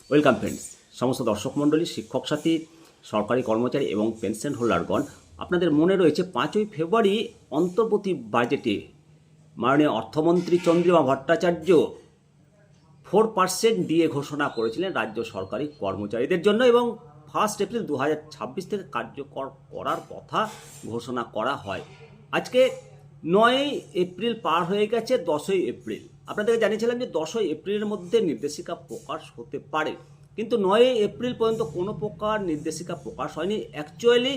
Welcome friends, সমস্ত দর্শক মণ্ডলী, শিক্ষক সাথী, সরকারি কর্মচারী এবং পেনশন হোল্ডারগণ, আপনাদের মনে রয়েছে 5ই ফেব্রুয়ারি অন্তর্বর্তী বাজেটে মাননীয় অর্থমন্ত্রী চন্দ্রিমা ভট্টাচার্য 4% দিয়ে ঘোষণা করেছিলেন রাজ্য সরকারি কর্মচারীদের জন্য এবং 1 এপ্রিল 2026 থেকে কার্যকর করার কথা ঘোষণা করা হয়। আজকে 9 এপ্রিল পার হয়ে গেছে, 10 এপ্রিল। আপনাদেরকে জানিয়েছিলাম যে 10 এপ্রিলের মধ্যে নির্দেশিকা প্রকাশ হতে পারে, কিন্তু 9 এপ্রিল পর্যন্ত কোনো প্রকার নির্দেশিকা প্রকাশ হয়নি। অ্যাকচুয়ালি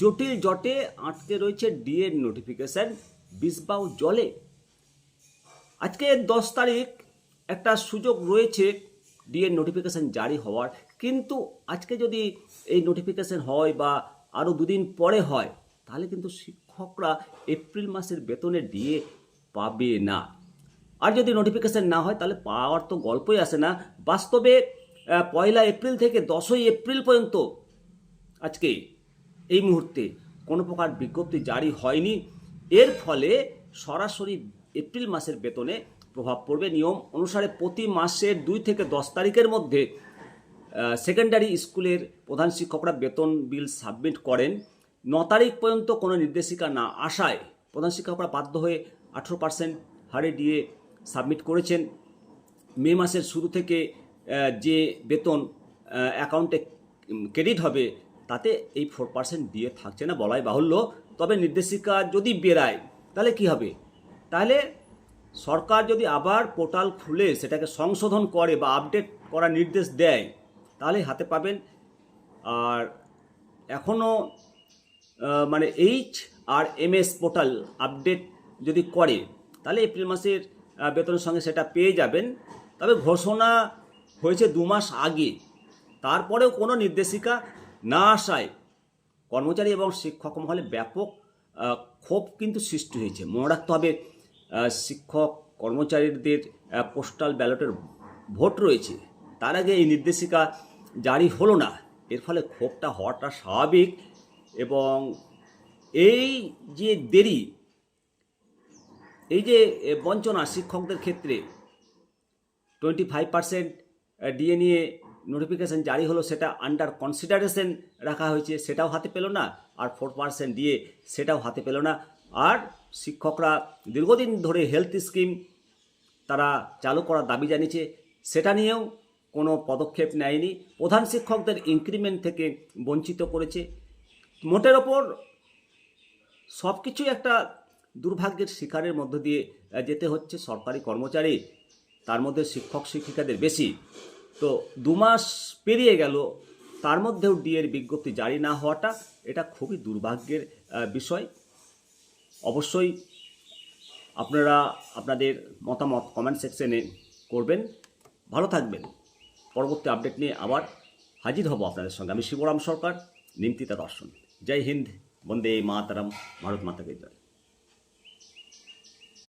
জটিল জটে আটকে রয়েছে ডিএর নোটিফিকেশান বিষবাউ জলে। আজকে 10 তারিখ একটা সুযোগ রয়েছে ডিএর নোটিফিকেশান জারি হওয়ার, কিন্তু আজকে যদি এই নোটিফিকেশান হয় বা আরও দুদিন পরে হয়, তাহলে কিন্তু শিক্ষকরা এপ্রিল মাসের বেতনে ডিএ পাবে না। আর যদি নোটিফিকেশান না হয় তাহলে পাওয়ার তো গল্পই আসে না। বাস্তবে 1 এপ্রিল থেকে 10 এপ্রিল পর্যন্ত আজকে এই মুহূর্তে কোনো প্রকার বিজ্ঞপ্তি জারি হয়নি। এর ফলে সরাসরি এপ্রিল মাসের বেতনে প্রভাব পড়বে। নিয়ম অনুসারে প্রতি মাসের 2 থেকে 10 তারিখের মধ্যে সেকেন্ডারি স্কুলের প্রধান শিক্ষকরা বেতন বিল সাবমিট করেন। 9 তারিখ পর্যন্ত কোনো নির্দেশিকা না আসায় প্রধান শিক্ষকরা বাধ্য হয়ে 18% হারে ডিএ সাবমিট করেছেন। মে মাসের শুরু থেকে যে বেতন অ্যাকাউন্টে ক্রেডিট হবে তাতে এই 4% দিয়ে থাকছে না বলাই বাহুল্য। তবে নির্দেশিকা যদি বেরায় তাহলে কি হবে? তাহলে সরকার যদি আবার পোর্টাল খুলে সেটাকে সংশোধন করে বা আপডেট করার নির্দেশ দেয় তাহলে হাতে পাবেন। আর এখনও মানে HRMS পোর্টাল আপডেট যদি করে তাহলে এপ্রিল মাসের বেতনের সঙ্গে সেটা পেয়ে যাবেন। তবে ঘোষণা হয়েছে 2 মাস আগে, তারপরেও কোনো নির্দেশিকা না আসায় কর্মচারী এবং শিক্ষক মহলে ব্যাপক ক্ষোভ কিন্তু সৃষ্টি হয়েছে। মনে রাখতে হবে, শিক্ষক কর্মচারীদের পোস্টাল ব্যালটের ভোট রয়েছে, তার আগে এই নির্দেশিকা জারি হলো না। এর ফলে ক্ষোভটা হওয়াটা স্বাভাবিক। এবং এই যে দেরি, এই যে বঞ্চনা শিক্ষকদের ক্ষেত্রে 25% ডিএ নিয়ে নোটিফিকেশান জারি হলো, সেটা আন্ডার কনসিডারেশন রাখা হয়েছে, সেটাও হাতে পেল না। আর 4% ডিএ সেটাও হাতে পেল না। আর শিক্ষকরা দীর্ঘদিন ধরে হেলথ স্কিম তারা চালু করার দাবি জানিয়েছে, সেটা নিয়েও কোনো পদক্ষেপ নেয়নি। প্রধান শিক্ষকদের ইনক্রিমেন্ট থেকে বঞ্চিত করেছে। মোটের ওপর সব কিছুই একটা দুর্ভাগ্যের শিকারের মধ্য দিয়ে যেতে হচ্ছে সরকারি কর্মচারী, তার মধ্যে শিক্ষক শিক্ষিকাদের বেশি। তো 2 মাস পেরিয়ে গেল, তার মধ্যেও ডিএর বিজ্ঞপ্তি জারি না হওয়াটা এটা খুবই দুর্ভাগ্যের বিষয়। অবশ্যই আপনারা আপনাদের মতামত কমেন্ট সেকশনে করবেন। ভালো থাকবেন। পরবর্তী আপডেট নিয়ে আবার হাজির হব আপনাদের সঙ্গে। আমি শিবরাম সরকার, নিমতিতা দর্শন। জয় হিন্দ, বন্দে মাতরম, ভারত মাতা কি জয়।